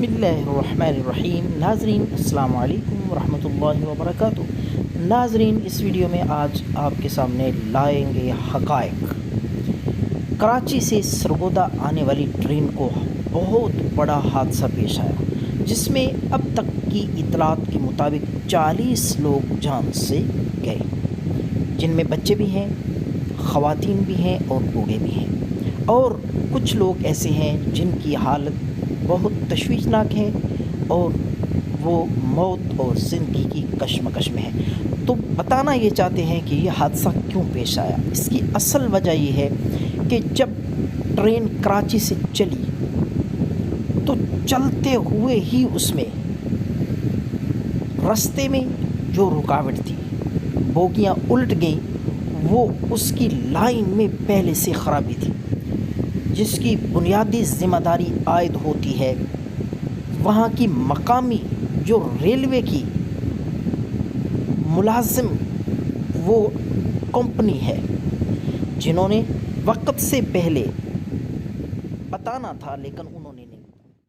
बिस्मिल्लाहिर्रहमानिर्रहीम। नाज़रीन अस्सलामु अलैकुम वरहमतुल्लाहि वबरकातुह। नाज़रीन इस वीडियो में आज आपके सामने लाएंगे हक़ाइक़। कराची से सरगोदा आने वाली ट्रेन को बहुत बड़ा हादसा पेश आया, जिसमें अब तक की इतलात के मुताबिक 40 लोग जान से गए, जिनमें बच्चे भी हैं, ख़वातीन भी हैं और बूढ़े भी हैं, और कुछ लोग ऐसे हैं जिनकी हालत बहुत तशवीशनाक है और वो मौत और ज़िंदगी की कशमकश में है। तो बताना ये चाहते हैं कि ये हादसा क्यों पेश आया। इसकी असल वजह ये है कि जब ट्रेन कराची से चली तो चलते हुए ही उसमें रास्ते में जो रुकावट थी, बोगियां उलट गईं, वो उसकी लाइन में पहले से ख़राबी थी, जिसकी बुनियादी ज़िम्मेदारी आयद होती है वहाँ की मकामी जो रेलवे की मुलाजिम वो कंपनी है, जिन्होंने वक्त से पहले बताना था लेकिन